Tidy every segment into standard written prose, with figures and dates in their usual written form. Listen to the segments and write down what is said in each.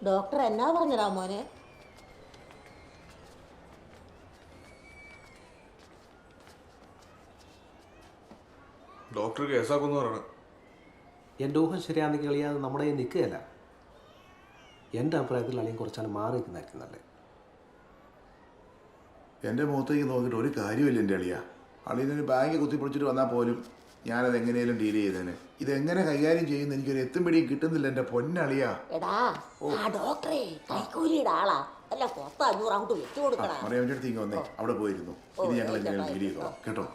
Doctor എന്നാ പറഞ്ഞടാ മോനെ? Doctor കേസാക്കുന്നു പറയണം. എൻ്റെ ഊഹം ശരിയാണെങ്കിൽ അളിയാതെ നമ്മുടെ കയ്യിൽ നിൽക്കുകയല്ല. എൻ്റെ അഭിപ്രായത്തിൽ അളിയൻ കുറച്ചാണ് മാറി നിൽക്കുന്നതായിരിക്കും നല്ലത്. എൻ്റെ മുഖത്തേക്ക് നോക്കിയിട്ട് ഒരു കാര്യമില്ല എൻ്റെ അളിയ. അളിയനൊരു ബാങ്ക് കുത്തിപ്പൊളിച്ചിട്ട് വന്നാൽ പോലും ഞാനത് എങ്ങനെയും ഡീൽ ചെയ്തേനെ. ഇതെങ്ങനെ കൈകാര്യം ചെയ്യുന്ന എനിക്കൊരു എത്തും പിടിയും കിട്ടുന്നില്ല എൻ്റെ പൊന്നളിയ. എടാ ആ ഡോക്ടറെ കൈക്കൂലിയുടെ ആളാ. അല്ല 500 അങ്ങോട്ട് വെച്ചു കൊടുക്കണം. മറിയാമ്മൻ്റെ അടുത്ത് ഇങ്ങ് വന്നേ, അവിടെ പോയിരുന്നു. ഇത് ഞങ്ങൾ എങ്ങനെയും ഡീൽ ചെയ്തോളാം കേട്ടോ.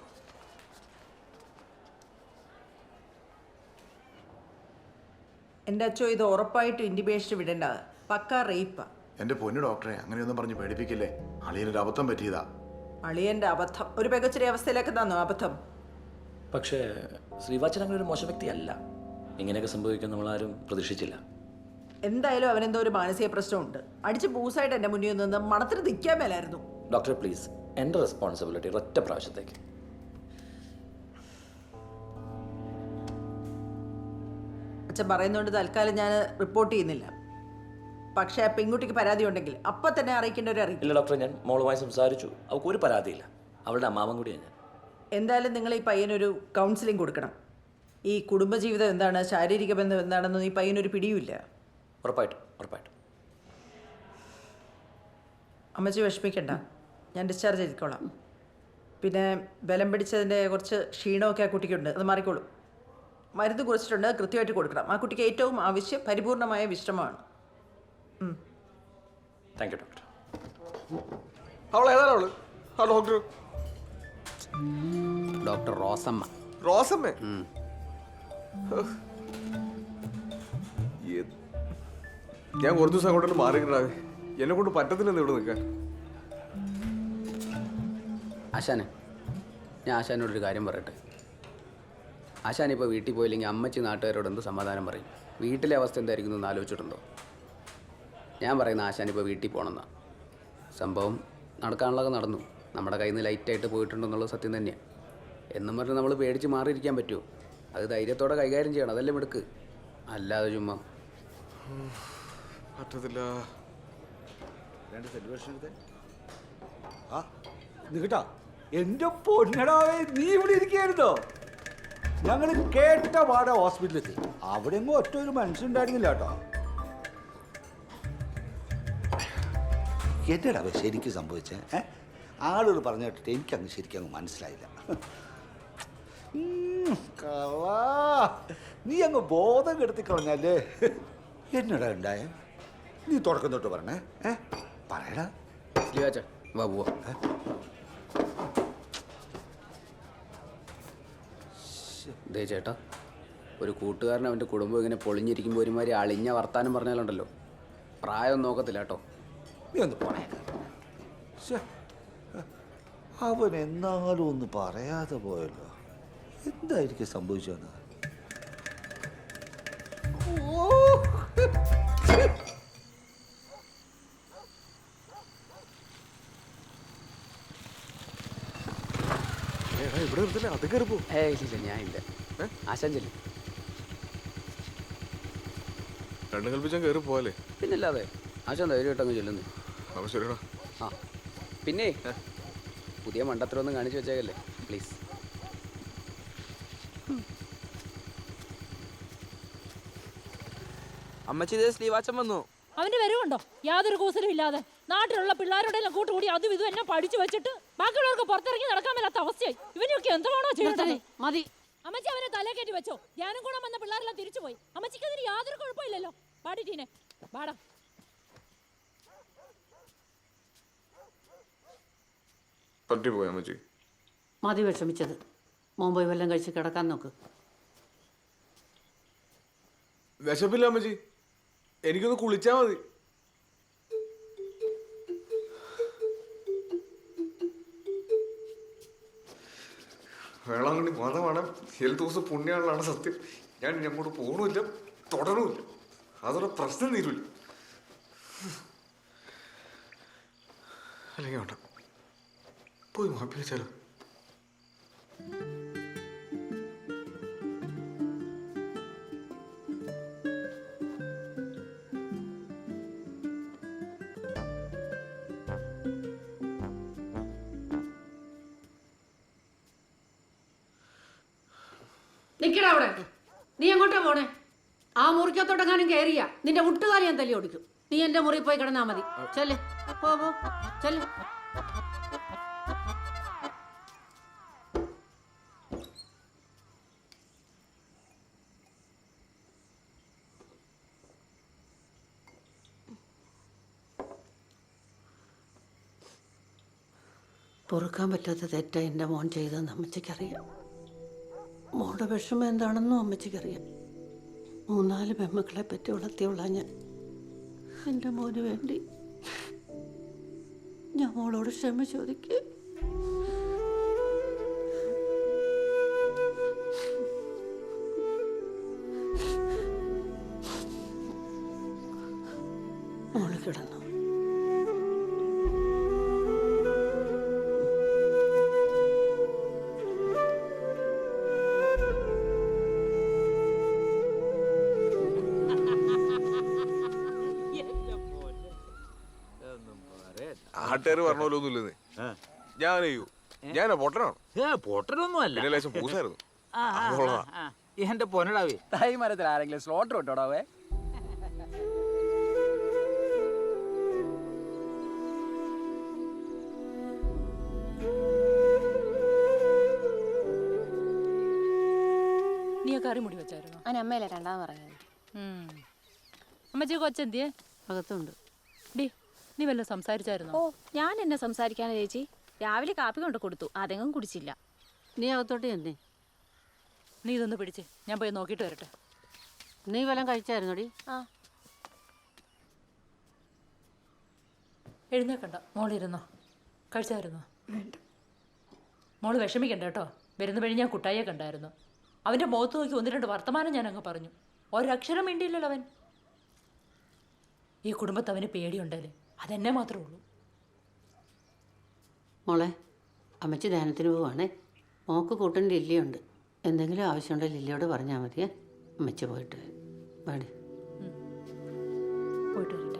എൻ്റെ അച്ഛോ, ഇത് ഉറപ്പായിട്ട് ഇൻഡിബേഷൻ വിടേണ്ട. പക്ക റേപ്പാ. എൻ്റെ പൊന്നു ഡോക്ടറെ, അങ്ങനെയൊന്നും പറഞ്ഞ് പേടിപ്പിക്കില്ലേ. അളിയനൊരു അബദ്ധം പറ്റിയതാ. അളിയൻ്റെ അബദ്ധം ഒരു മികച്ചൊരു അവസ്ഥയിലേക്ക് തന്നു അബദ്ധം. പക്ഷേ ശ്രീവാച്ചൻ അങ്ങനെ ഒരു മോശം വ്യക്തിയല്ല. ഇങ്ങനെയൊക്കെ സംഭവിക്കാൻ നമ്മളാരും പ്രതീക്ഷിച്ചില്ല. എന്തായാലും അവനെന്തോ ഒരു മാനസിക പ്രശ്നമുണ്ട്. അടിച്ച് ബൂസായിട്ട് എൻ്റെ മുന്നിൽ നിന്ന് മണത്തിന് നിൽക്കാൻ മേലായിരുന്നു. ഡോക്ടർ പ്ലീസ്, എൻ്റെ റെസ്പോൺസിബിലിറ്റി ഒറ്റ പ്രാവശ്യത്തേക്ക്. അച്ഛൻ പറയുന്നതുകൊണ്ട് തൽക്കാലം ഞാൻ റിപ്പോർട്ട് ചെയ്യുന്നില്ല. പക്ഷേ ആ പെൺകുട്ടിക്ക് പരാതി ഉണ്ടെങ്കിൽ അപ്പം തന്നെ അറിയിക്കേണ്ടവരെ അറിയിക്കും. ഇല്ല ഡോക്ടറെ, ഞാൻ മോളുമായി സംസാരിച്ചു. അവൾക്ക് ഒരു പരാതിയില്ല. അവളുടെ അമ്മാവൻ കൂടിയാണ് ഞാൻ. എന്തായാലും നിങ്ങൾ ഈ പയ്യനൊരു കൗൺസിലിംഗ് കൊടുക്കണം. ഈ കുടുംബജീവിതം എന്താണ്, ശാരീരിക ബന്ധം എന്താണെന്നും ഈ പയ്യനൊരു പിടിയുമില്ല. ഉറപ്പായിട്ടും ഉറപ്പായിട്ടും. അമ്മച്ചി വിഷമിക്കണ്ട, ഞാൻ ഡിസ്ചാർജ് ചെയ്തിക്കോളാം. പിന്നെ ബലം പിടിച്ചതിൻ്റെ കുറച്ച് ക്ഷീണമൊക്കെ ആ കുട്ടിക്കുണ്ട്, അത് മാറിക്കോളും. മരുന്ന് കുറിച്ചിട്ടുണ്ട്, കൃത്യമായിട്ട് കൊടുക്കണം. ആ കുട്ടിക്ക് ഏറ്റവും ആവശ്യം പരിപൂർണമായ വിശ്രമമാണ്. Thank you doctor. അവൾ ഏതാണ് അവള്? ആ ഡോക്ടർ ഡോക്ടർ റോസമ്മ. റോസമ്മേ? ഞാൻ കുറച്ച് ദിവസം അങ്ങോട്ട് മാറിക്കിടാവേ. എന്നെ കൊണ്ട് പറ്റത്തില്ലെന്ന് ഇവിടെ നിൽക്കാൻ. ആശാനെ, ഞാൻ ആശാനോടൊരു കാര്യം പറയട്ടെ. ആശാനിപ്പോൾ വീട്ടിൽ പോയില്ലെങ്കിൽ അമ്മച്ചി നാട്ടുകാരോട് എന്ത് സമാധാനം പറയും? വീട്ടിലെ അവസ്ഥ എന്തായിരിക്കും എന്ന് ആലോചിച്ചിട്ടുണ്ടോ? ഞാൻ പറയുന്ന ആശാനിപ്പോൾ വീട്ടിൽ പോകണമെന്നാണ്. സംഭവം നടക്കാനുള്ളതൊക്കെ നടന്നു. നമ്മുടെ കയ്യിൽ നിന്ന് ലൈറ്റായിട്ട് പോയിട്ടുണ്ടെന്നുള്ളത് സത്യം തന്നെയാണ്. എന്നും പറഞ്ഞ് നമ്മൾ പേടിച്ച് മാറിയിരിക്കാൻ പറ്റുമോ? അത് ധൈര്യത്തോടെ കൈകാര്യം ചെയ്യണം, അതല്ലേ മിടുക്ക്. അല്ലാതെ ചുമ്മാ പറ്റത്തില്ല. കേട്ടാ എന്റെ പൊന്നടാവേ, നീ ഇവിടെ ഇരിക്കായിരുന്നോ? ഞങ്ങൾ കേട്ട പാടെ ഹോസ്പിറ്റലിലെത്തി. അവിടെ എങ്ങും ഒറ്റ ഒരു മനുഷ്യനുണ്ടായിരുന്നില്ല കേട്ടോ. എന്റെടാ ശരിക്കും സംഭവിച്ചേ? ആളുകൾ പറഞ്ഞു കേട്ടിട്ട് എനിക്കങ്ങ് ശരിക്കും അങ്ങ് മനസ്സിലായില്ല. നീ അങ്ങ് ബോധം കെടുത്തി കളഞ്ഞല്ലേ. എന്നടാ ഉണ്ടായ? നീ തുടക്കം തൊട്ട് പറഞ്ഞേ. പറയടാ. വാ പോവാ. ദേ ചേട്ടാ, ഒരു കൂട്ടുകാരൻ അവൻ്റെ കുടുംബം ഇങ്ങനെ പൊളിഞ്ഞിരിക്കുമ്പോൾ ഒരുമാതിരി അളിഞ്ഞ വർത്താനം പറഞ്ഞാലുണ്ടല്ലോ, പ്രായം നോക്കത്തില്ല കേട്ടോ. നീ ഒന്ന് പറയാ. അവൻ എന്നാലും ഒന്ന് പറയാതെ പോയല്ലോ. എന്തായിരിക്കും സംഭവിച്ചതെന്ന്? ഇവിടെ നിർത്തില്ല, അത് കയറിപ്പോ. ഇല്ല, ഞാൻ ഇല്ല. ആശാൻ ചെല്ലും. രണ്ടും കൽപ്പിച്ചാൽ കയറി പോവാല്ലേ? പിന്നല്ലാതെ ആശാൻ ധൈര്യമായിട്ടങ്ങ് ചെല്ലുന്നു. അപ്പോൾ ശരിടാ. ആ പിന്നെ പുതിയ മണ്ടത്തരമൊന്നും കാണിച്ചു വെച്ചേക്കല്ലേ പ്ലീസ്. അമ്മച്ചി ഇതേ ശ്രീവാച്ചൻ വന്നു. അവന്റെ വരവുണ്ടോ? യാതൊരു കൂസലും ഇല്ലാതെ നാട്ടിലുള്ള പിള്ളേരോടെല്ലാം കൂട്ടുകൂടി അതും ഇതും എന്നെ പഠിച്ചു വെച്ചിട്ട് ബാക്കിയുള്ളവർക്ക് പുറത്തിറങ്ങി നടക്കാൻ മേലാത്ത അവസ്ഥയായി. ഇവനെയൊക്കെ എന്താണോ ചെയ്യുന്നത്? മതി അമ്മച്ചി, അവനെ തലേ കയറ്റി വെച്ചോ. ധ്യാനം കൂടെ വന്ന പിള്ളേരെല്ലാം തിരിച്ചുപോയി. അമ്മച്ചിക്ക് അതിന് യാതൊരു കുഴപ്പമില്ലല്ലോ. പാടിട്ടീനെ പാടാ. പറ്റിപ്പോയി അമ്മച്ചി. മതി വിഷമിച്ചത്. മുംബൈ വല്ലതും കഴിച്ച് കിടക്കാൻ നോക്ക്. വിശപ്പില്ല അമ്മച്ചി, എനിക്കൊന്ന് കുളിച്ചാ മതി. വേളാങ്കണ്ണി മതമാണ്, 7 ദിവസം പുണ്യമാണല്ലാണ് സത്യം. ഞാൻ അങ്ങോട്ട് പോകണമില്ല, തുടരുമില്ല. അതോടെ പ്രശ്നം തീരുമില്ല. അല്ലെങ്കിൽ വേണ്ട, പോയി മാപ്പി വെച്ചാലോ? നിക്കടാ അവിടെ. നീ എങ്ങോട്ടാ പോണേ? ആ മുറിക്കത്തോട്ടെങ്ങാനും കയറിയ നിന്റെ മുട്ടുകാരി ഞാൻ തല്ലി ഓടിക്കും. നീ എന്റെ മുറിയിൽ പോയി കിടന്നാ മതി. ചെല്ല്, പോ പോ, ചെല്ല്. പൊറുക്കാൻ പറ്റാത്ത തെറ്റാ എൻ്റെ മോൻ ചെയ്തതെന്ന് അമ്മച്ചിക്കറിയാം. മോളുടെ വിഷമം എന്താണെന്നും അമ്മച്ചിക്കറിയാം. 3-4 പെമ്മക്കളെ പറ്റി വളർത്തിയുള്ള ഞാൻ എൻ്റെ മോന് വേണ്ടി ഞാൻ മോളോട് ക്ഷമ ചോദിക്കുക. മോള് കിടന്നു. നാട്ടുകാർ പറഞ്ഞോലൊന്നുമില്ലെന്നേ. ഞാൻ ഞാനാ പൊട്ടനാണ്. പൊട്ടനൊന്നും അല്ല. പിന്നെ ലേശം പൂസായിരുന്നു. എന്റെ പൊന്നടാവേ, തൈ മരത്തിൽ ആരെങ്കിലും സ്ലോട്ടർ ഇട്ടോടാവേ. നീ ആ കറി മുടി വെച്ചായിരുന്നോ? അമ്മയല്ലേ രണ്ടാമത് പറയുന്നത്. അമ്മച്ചി കൊച്ചെന്തിയെ? അകത്തുണ്ട്. ഡി നീ വല്ല സംസാരിച്ചായിരുന്നോ? ഓ, ഞാൻ എന്നെ സംസാരിക്കാനാ ചേച്ചി. രാവിലെ കാപ്പി കൊണ്ട് കൊടുത്തു, അതെങ്ങും കുടിച്ചില്ല. നീ അകത്തോട്ട് എന്നേ. നീ ഇതൊന്ന് പിടിച്ച് ഞാൻ പോയി നോക്കിയിട്ട് വരട്ടെ. നീ വല്ലതും കഴിച്ചായിരുന്നോടി? ആ, എഴുന്നേക്കണ്ട, മോളിരുന്നോ. കഴിച്ചായിരുന്നോ? മോള് വിഷമിക്കണ്ട കേട്ടോ. വരുന്ന വഴി ഞാൻ കുട്ടായിയെ കണ്ടായിരുന്നു. അവൻ്റെ മുഖത്ത് നോക്കി 1-2 വർത്തമാനം ഞാൻ അങ്ങ് പറഞ്ഞു. ഒരക്ഷരം വേണ്ടിയില്ലല്ലോ അവൻ. ഈ കുടുംബത്ത് അവന് പേടിയുണ്ടല്ലേ, അതെന്നെ മാത്രമേ ഉള്ളൂ. മോളെ, അമ്മച്ചി ധ്യാനത്തിന് പോവാണേ. മോക്ക് കൂട്ടൻ ലില്ലിയുണ്ട്. എന്തെങ്കിലും ആവശ്യമുണ്ടോ ലില്ലിയോട് പറഞ്ഞാൽ മതിയേ. അമ്മച്ചി പോയിട്ട് വരും. പാടി. പോയിട്ട് വരട്ടെ.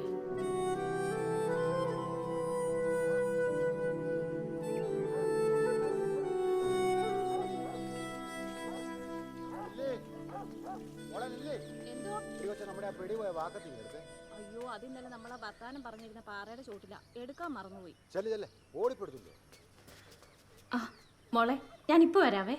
അയ്യോ, അത് ഇന്നലെ നമ്മളെ വർത്താനം പറഞ്ഞിരുന്ന പാറയുടെ ചോട്ടില, എടുക്കാൻ മറന്നുപോയി. ഓടിപ്പെടുത്തുണ്ടോ? ആ മോളെ, ഞാനിപ്പോ വരാവേ.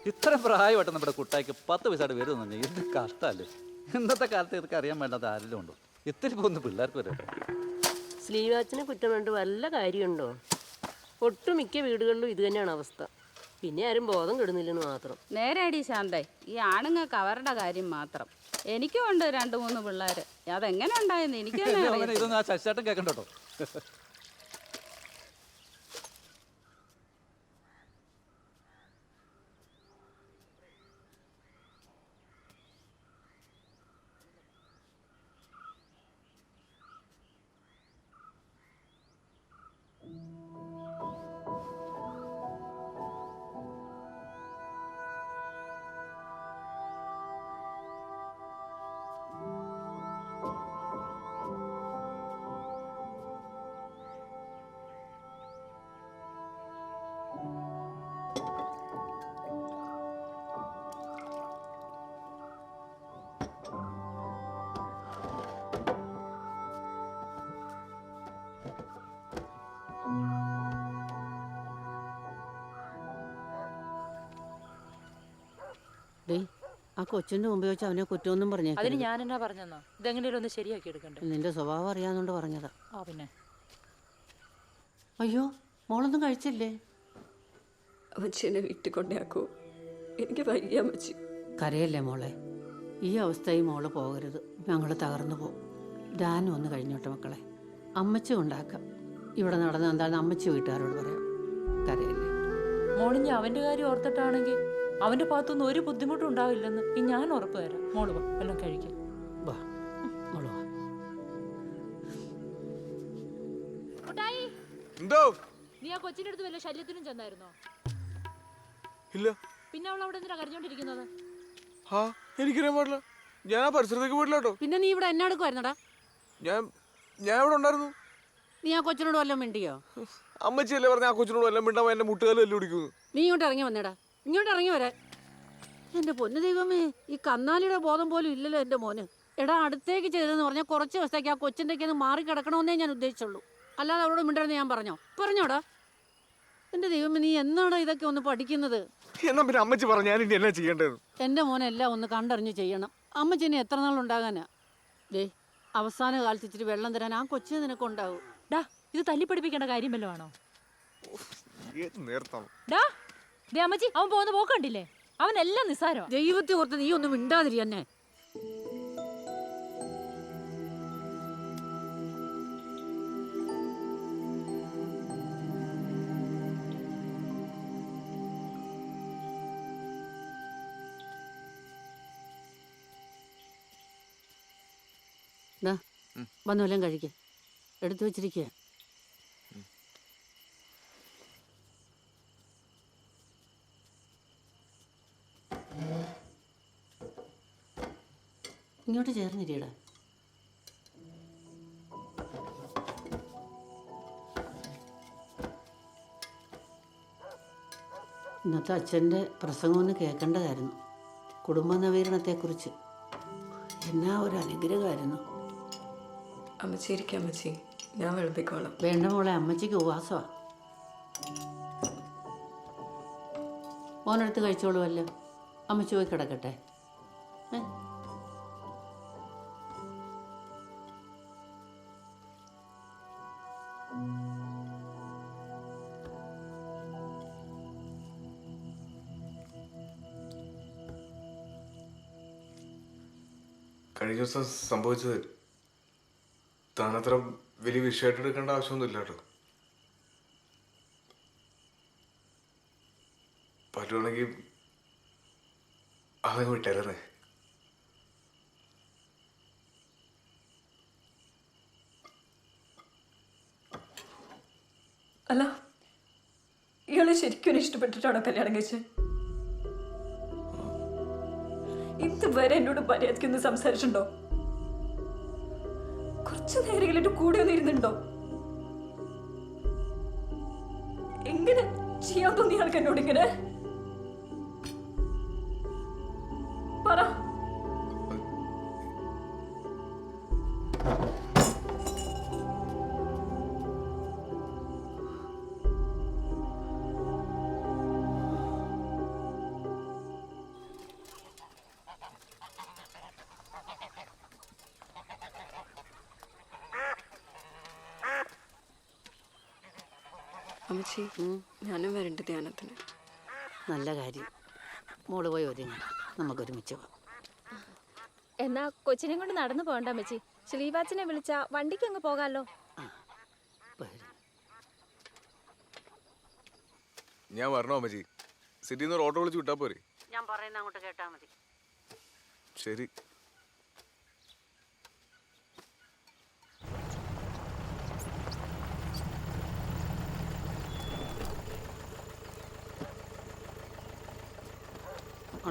ഇത്ര പ്രായമായിട്ട് നമ്മുടെ കുട്ടായിക്ക് 10 പൈസയുടെ വരുമെന്ന് പറഞ്ഞാൽ എന്ത് കഷ്ടമല്ലേ. ഇന്നത്തെ കാലത്ത് ഇതൊക്കെ അറിയാൻ വേണ്ടാത്ത ആരെങ്കിലും ഉണ്ടോ? ഇത്തിരി പോകുന്ന പിള്ളേർക്ക് വരെ. സ്ലീവാച്ചിനെ കുറ്റം കണ്ട് വല്ല കാര്യമുണ്ടോ? ഒട്ടുമിക്ക വീടുകളിലും ഇത് തന്നെയാണ് അവസ്ഥ. പിന്നെ ആരും ബോധം കെടുന്നില്ലെന്ന് മാത്രം. നേരെടി ശാന്തേ, ഈ ആണുങ്ങൾക്ക് അവരുടെ കാര്യം മാത്രം. എനിക്കും ഉണ്ട് 2-3 പിള്ളേർ. അതെങ്ങനെ ഉണ്ടായെന്ന് എനിക്ക് തന്നെ അറിയാം. ഇതൊന്നും ആ ശശിചേട്ടൻ കേൾക്കണ്ടോ? ഡേ, ആ കൊച്ചിൻ്റെ മുമ്പ് വെച്ച് അവനെ കുറ്റമൊന്നും അതിന് പറഞ്ഞേക്കരുത്. ഞാൻ എന്നാ പറഞ്ഞെന്നോ ഇതെങ്ങനെയും ഒന്ന് ശരിയാക്കി എടുക്കണ്ടേ. നിന്റെ സ്വഭാവം അറിയാവുന്നതുകൊണ്ട് പറഞ്ഞതാ. ആ പിന്നെ അയ്യോ മോളൊന്നും കഴിച്ചില്ലേ? അമ്മച്ചീനെ വീട്ടിൽ കൊണ്ടാക്കൂ, എനിക്ക് വയ്യ അമ്മച്ചി. കരയല്ലേ മോളെ, ഈ അവസ്ഥയിൽ മോള് പോകരുത്, ഞങ്ങൾ തകർന്നു പോകും. ഡാനും ഒന്ന് കഴിഞ്ഞോട്ടെ മക്കളെ, അമ്മച്ചി ഉണ്ടാക്കാം. ഇവിടെ നടന്ന എന്താണെന്ന് അമ്മച്ചി വീട്ടുകാരോട് പറയാം. കരയല്ലേ മോളിഞ്ഞ് അവന്റെ കാര്യം ഓർത്തിട്ടാണെങ്കിൽ അവന്റെ ഭാഗത്തുനിന്ന് ഒരു ബുദ്ധിമുട്ടും ഉണ്ടാവില്ലെന്ന് ഈ ഞാൻ ഉറപ്പ് തരാം. മോള് വാ എല്ലാം കഴിക്കാം. വാ മോള് വാ. എന്തോ നീ ആ കൊച്ചിന്റെ അടുത്ത് വല്ല ശല്യത്തിനും ചെന്നായിരുന്നോ? ഇല്ല. പിന്നെ അവൾ അവിടെ എന്തിനാ കരഞ്ഞോണ്ടിരിക്കുന്നത്? ആ എനിക്കറിയാൻ പാടില്ല, ഞാൻ ആ പരിസരത്തേക്ക് പോയിട്ടില്ല കേട്ടോ. പിന്നെ നീ ഇവിടെ എന്നാ എടുക്കുമായിരുന്നടാ? ഞാൻ ഇവിടെ ഉണ്ടായിരുന്നു. നീ ആ കൊച്ചിനോട് വല്ലതും മിണ്ടിയോ? അമ്മച്ചിയല്ലേ പറഞ്ഞ ആ കൊച്ചിനോട് വല്ലതും മിണ്ടാൻ എന്റെ മുട്ടുകാലും എല്ലാം പിടിക്കുന്നു. നീ ഇങ്ങോട്ട് ഇറങ്ങി വന്നേടാ, ഇങ്ങോട്ട് ഇറങ്ങി വരാൻ. എൻ്റെ പൊന്നു ദൈവമേ, ഈ കന്നാലിയുടെ ബോധം പോലും ഇല്ലല്ലോ എൻ്റെ മോന്. എടാ അടുത്തേക്ക് ചെയ്തതെന്ന് പറഞ്ഞാൽ കുറച്ച് ദിവസത്തേക്ക് ആ കൊച്ചിൻ്റെ ഒന്ന് മാറി കിടക്കണമെന്നേ ഞാൻ ഉദ്ദേശിച്ചുള്ളൂ. അല്ലാതെ അവരോട് മിണ്ടരുന്ന് ഞാൻ പറഞ്ഞോടാ? എൻ്റെ ദൈവമേ, നീ എന്നാണോ ഇതൊക്കെ ഒന്ന് പഠിക്കുന്നത്? എന്നാ പിന്നെ അമ്മച്ചി പറഞ്ഞു ഞാൻ ഇനി എന്നാ ചെയ്യേണ്ടത്? എൻ്റെ മോനെല്ലാം ഒന്ന് കണ്ടറിഞ്ഞ് ചെയ്യണം. അമ്മച്ചിനെ എത്ര നാളുണ്ടാകാനാ? ദേ അവസാന കാലത്ത് ഇച്ചിരി വെള്ളം തരാൻ ആ കൊച്ചിന് നിനക്കുണ്ടാവും. ഡാ ഇത് തല്ലിപ്പടിപ്പിക്കേണ്ട കാര്യം വല്ലതും ആണോ? നേരത്താണ് ദേ അമ്മച്ചി, അവൻ പോകുന്ന പോക്കണ്ടില്ലേ? അവനെല്ലാം നിസ്സാരോ. ദൈവത്തെ ഓർത്ത് നീ ഒന്നും മിണ്ടാതിരി എന്നെ. വന്നോല്ലാം കഴിക്കുക, എടുത്തു വെച്ചിരിക്കുക. ഇങ്ങോട്ട് ചേർന്നിരിയടാ. ഇന്നത്തെ അച്ഛൻ്റെ പ്രസംഗം ഒന്ന് കേൾക്കേണ്ടതായിരുന്നു, കുടുംബ നവീകരണത്തെക്കുറിച്ച്. എന്നാ ഒരു അനുഗ്രഹമായിരുന്നു. അമ്മച്ചി ഇരിക്കാം അമ്മച്ചി, ഞാൻ വിളമ്പിക്കോളാം. വേണ്ട മോളെ, അമ്മച്ചിക്ക് ഉപവാസമാണ്. മോനെടുത്ത് കഴിച്ചോളുമല്ലോ. അമ്മച്ചി പോയി കിടക്കട്ടെ. കഴിഞ്ഞ ദിവസം സംഭവിച്ചത് താനത്ര വലിയ വിഷയമായിട്ട് എടുക്കേണ്ട ആവശ്യമൊന്നുമില്ല കേട്ടോ. പറ്റുവാണെങ്കിൽ അതങ്ങ് വിട്ടേരേ. അല്ല, ഇയാളെ ശരിക്കും ഇഷ്ടപ്പെട്ടിട്ടാണോ കല്യാണം കഴിച്ചത്? ഇതുവരെ എന്നോട് മര്യാദയ്ക്കൊന്ന് സംസാരിച്ചിട്ടുണ്ടോ? കുറച്ചു നേരങ്ങളിട്ട് കൂടെ ഒന്ന് ഇരുന്നുണ്ടോ? എങ്ങനെ ചെയ്യാൻ തോന്നി ആൾക്ക് എന്നോട് ഇങ്ങനെ? പറ. അമ്മച്ചി, ഞാനും വരണ്ട ധ്യാനത്തിന്. നല്ല കാര്യം. മോള് പോയി ഒരുങ്ങി, നമുക്കൊരുമിച്ച് പോവാം. എന്നാ കൊച്ചിനെ കൊണ്ട് നടന്നു പോകണ്ട അമ്മച്ചി, ശ്രീവാച്ചനെ വിളിച്ച വണ്ടിക്ക് അങ്ങ് പോകാമല്ലോ. ഞാൻ വരണോ അമ്മച്ചി? സിറ്റിയിൽ നിന്ന് ഒരു ഓട്ടോ വിളിച്ച് വിട്ടാ പോരെ? ഞാൻ പറയുന്ന അങ്ങോട്ട് കേട്ടാ മതി. ശരി.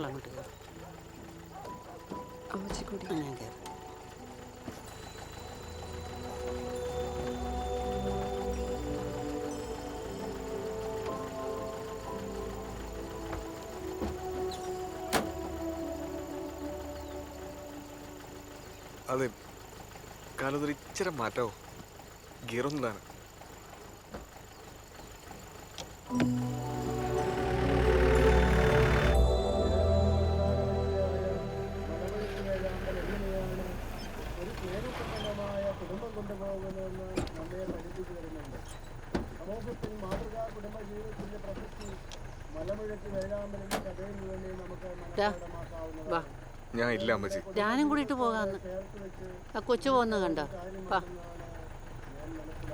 അങ്ങോട്ട് കയറും. അമ്മച്ചി കൂടി ഞാൻ കയറും. അതെ, കാലത്തൊരു ഇച്ചിരി മാറ്റാവോ? ഗിയറൊന്നും താനെ. വാ, ഞാൻ ഇല്ല അമ്മച്ചി. ഞാനും കൂടിയിട്ട് പോകാന്ന്. ആ കൊച്ചു പോകുന്നത് കണ്ടോ? വാ.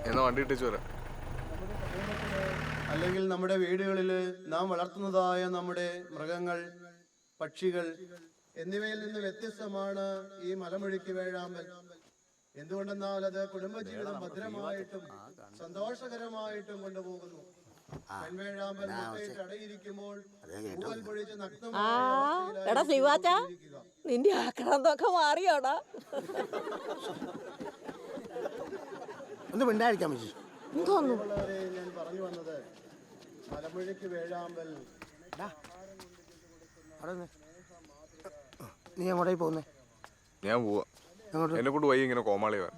എന്നാ വണ്ടി ഇട്ടിച്ചു വരാം. അല്ലെങ്കിൽ നമ്മുടെ വീടുകളിൽ നാം വളർത്തുന്നതായ നമ്മുടെ മൃഗങ്ങൾ, പക്ഷികൾ എന്നിവയിൽ നിന്ന് വ്യത്യസ്തമാണ് ഈ മലമുഴുക്കി വേഴാമ്പൽ. എന്തുകൊണ്ടെന്നാൽ അത് കുടുംബജീവിതം ഭദ്രമായിട്ടും സന്തോഷകരമായിട്ടും കൊണ്ടുപോകുന്നു. പെൺവേഴാമ്പൽ മുട്ടയിട്ട് അടയിരിക്കുമ്പോൾ പൂവൽ പൊഴിച്ച് എടാ ശ്രീവാച്ച, നിന്റെ ആക്രാന്തൊക്കെ മാറിയോടാ? ഒന്ന് മിണ്ടായിരിക്കാം തോന്നുന്നു. ഞാൻ പറഞ്ഞു വന്നത് മലമുഴുക്കി വേഴാമ്പൽ. നീ അങ്ങോട്ടേ പോകുന്നേ? ഞാൻ പോവാ. എന്നെ കൊണ്ട് വൈകി ഇങ്ങനെ കോമാളിയാ.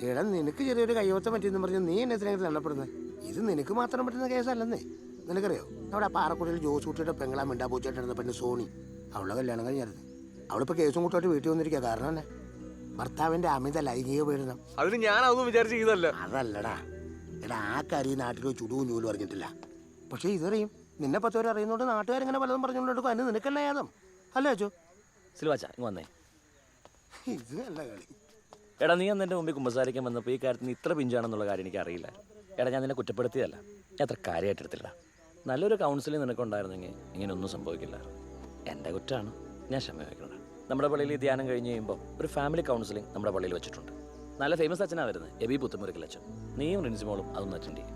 എടാ, നിനക്ക് ചെറിയൊരു കയ്യോത്തം പറ്റിയെന്ന് പറഞ്ഞ് നീ എന്നെ എത്രയെങ്കിലും എണ്ണപ്പെടുന്നത്? ഇത് നിനക്ക് മാത്രം പറ്റുന്ന കേസല്ലെന്നേ. നിനക്കറിയോ, അവിടെ പാറക്കുടിയിൽ ജോസ് കുട്ടിയുടെ പെങ്ങളാ മിണ്ടാപൂച്ചായിട്ടിരുന്ന പെണ്ണ് സോണി, അവളുടെ കല്യാണം കഴിഞ്ഞായിരുന്നു. അവളിപ്പോൾ കേസും കൂട്ടായിട്ട് വീട്ടിൽ വന്നിരിക്കുക. കാരണം തന്നെ ഭർത്താവിൻ്റെ അമിത ലൈംഗിക പീഡനം. അതിന് ഞാൻ അതൊന്നും വിചാരിച്ച് ചെയ്തല്ല. അതല്ലടാ. എടാ, ആ കാര്യം നാട്ടിൽ ചുടുവും ചൂലും അറിഞ്ഞിട്ടില്ല. പക്ഷേ ഇതറിയും. നിന്നെ 10 പേര് അറിയുന്നതുകൊണ്ട് നാട്ടുകാരിങ്ങനെ പലതും പറഞ്ഞുകൊണ്ടെടുക്കും. അതിന് നിനക്കല്ല യാതം അല്ലേ അച്ചോ? സിൽവാച്ച ഇങ്ങ് വന്നേ. ഇത് നല്ല കളി. എടാ, നീ അന്ന് എൻ്റെ മുമ്പിൽ കുമ്പസാരിക്കാൻ വന്നപ്പോൾ ഈ കാര്യത്തിന് ഇത്ര പിഞ്ചാണെന്നുള്ള കാര്യം എനിക്ക് അറിയില്ല. എടാ, ഞാൻ നിന്നെ കുറ്റപ്പെടുത്തിയതല്ല, ഞാൻ അത്ര കാര്യമായിട്ട് എടുത്തില്ല. നല്ലൊരു കൗൺസിലിംഗ് നിനക്കുണ്ടായിരുന്നെങ്കിൽ ഇങ്ങനെയൊന്നും സംഭവിക്കില്ല. എൻ്റെ കുറ്റമാണ്, ഞാൻ ക്ഷമ വയ്ക്കണം. നമ്മുടെ പള്ളിയിൽ ഈ ധ്യാനം കഴിഞ്ഞ് കഴിയുമ്പോൾ ഒരു ഫാമിലി കൗൺസിലിംഗ് നമ്മുടെ പള്ളിയിൽ വെച്ചിട്ടുണ്ട്. നല്ല ഫേമസ് അച്ഛനാണ് വരുന്നത്, എബി പുത്തുമുറിക്കൽ അച്ഛൻ. നീയും റിൻസിമോളും അതൊന്ന് അറ്റൻഡ് ചെയ്യും.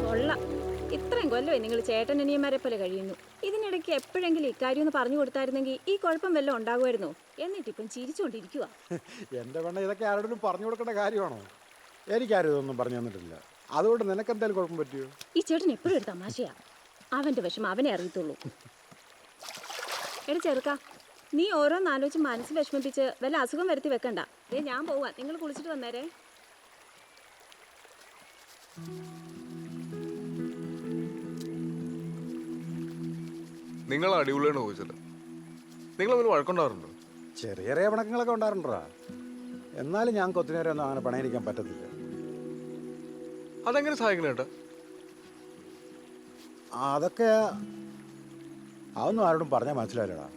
കൊള്ളാം. ഇത്രയും കൊല്ലമായി നിങ്ങൾ ചേട്ടനനിയന്മാരെ പോലെ കഴിയുന്നു. ഇതിനിടയ്ക്ക് എപ്പോഴെങ്കിലും ഇക്കാര്യം ഒന്ന് പറഞ്ഞു കൊടുത്തായിരുന്നെങ്കിൽ ഈ കുഴപ്പം വല്ലതും ഉണ്ടാകുമായിരുന്നോ? എന്നിട്ടിപ്പം ചിരിച്ചുകൊണ്ടിരിക്കുക. എൻ്റെ പെണ്ണ, ഇതൊക്കെ ആരോടും പറഞ്ഞു കൊടുക്കേണ്ട കാര്യമാണോ? എനിക്കാരും ഇതൊന്നും പറഞ്ഞു തന്നിട്ടില്ല. അതുകൊണ്ട് നിനക്കെന്തായാലും കുഴപ്പം പറ്റിയോ? ഈ ചേട്ടൻ എപ്പോഴും ഒരു തമാശയാ. അവൻ്റെ വിഷമം അവനെ അറിയത്തുള്ളൂ. എടാ ചെറുക്ക, നീ ഓരോന്നാലോചിച്ച് മനസ്സ് വിഷമിപ്പിച്ച് വല്ല അസുഖം വരുത്തി വെക്കണ്ട. ഞാൻ പോവാ, നിങ്ങൾ കുളിച്ചിട്ട് വന്നേരേ. നിങ്ങൾ അടിപൊളിയാണ് ചോദിച്ചത്. നിങ്ങൾ തമ്മിൽ വഴക്കുണ്ടാറുണ്ടോ? ചെറിയ ചെറിയ പണക്കങ്ങളൊക്കെ ഉണ്ടാറുണ്ടോ? എന്നാലും ഞങ്ങൾക്ക് ഒത്തിരി നേരം ഒന്നും അങ്ങനെ പണയിരിക്കാൻ പറ്റത്തില്ല. അതെങ്ങനെ സഹായിക്കണം ചേട്ടാ? അതൊക്കെ അതൊന്നും ആരോടും പറഞ്ഞാൽ മനസ്സിലായില്ലടാ.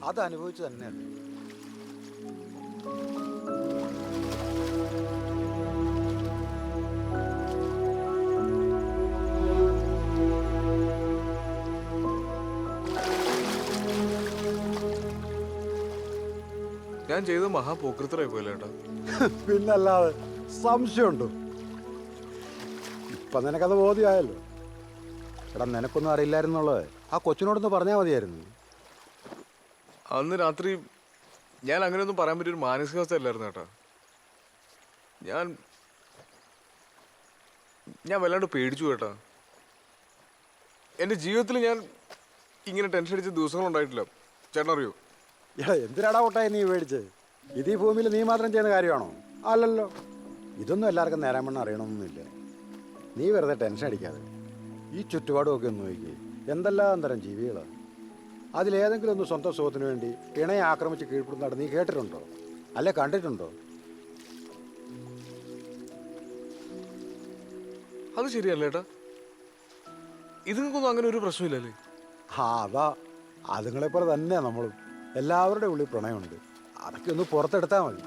അത് അനുഭവിച്ചു തന്നെയല്ലേ. ഞാൻ ചെയ്ത മഹാപോക്രിത്തരായി പോയില്ല ചേട്ടാ. പിന്നല്ലാതെ സംശയമുണ്ടോ? ഇപ്പം നിനക്കത് ബോധ്യമായല്ലോ. എടാ, നിനക്കൊന്നും അറിയില്ലായിരുന്നുള്ളത് ആ കൊച്ചിനോടൊന്ന് പറഞ്ഞാൽ മതിയായിരുന്നു. അന്ന് രാത്രി ഞാൻ അങ്ങനെയൊന്നും പറയാൻ പറ്റിയൊരു മാനസികാവസ്ഥ അല്ലായിരുന്നു ചേട്ടാ. ഞാൻ വല്ലാണ്ട് പേടിച്ചു കേട്ടാ. എൻ്റെ ജീവിതത്തിൽ ഞാൻ ഇങ്ങനെ ടെൻഷൻ അടിച്ച ദിവസങ്ങളുണ്ടായിട്ടില്ല. ചേട്ടൻ അറിയോ? എടാ, എന്തിനാടാ ഒട്ടായി നീ മേടിച്ച്? ഇത് ഈ ഭൂമിയിൽ നീ മാത്രം ചെയ്യുന്ന കാര്യമാണോ? അല്ലല്ലോ. ഇതൊന്നും എല്ലാവർക്കും നേരാൻ വണ്ണം അറിയണമെന്നൊന്നുമില്ല. നീ വെറുതെ ടെൻഷൻ അടിക്കാതെ ഈ ചുറ്റുപാടുമൊക്കെ ഒന്ന് നോക്കി. എന്തെല്ലാം തരം ജീവികളാണ്. അതിലേതെങ്കിലും ഒന്ന് സ്വന്തം സുഖത്തിന് വേണ്ടി ഇണയെ ആക്രമിച്ച് കീഴ്പ്പെടുന്നതായിട്ട് നീ കേട്ടിട്ടുണ്ടോ? അല്ലെ കണ്ടിട്ടുണ്ടോ? അത് ശരിയല്ല ഏട്ടാ. ഇതുങ്ങൾക്കൊന്നും അങ്ങനെ ഒരു പ്രശ്നമില്ലല്ലേ? അതാ, അതുങ്ങളെപ്പോലെ തന്നെയാണ് നമ്മളും. എല്ലാവരുടെ ഉള്ളിൽ പ്രണയമുണ്ട്. അതൊക്കെ ഒന്ന് പുറത്തെടുത്താൽ മതി.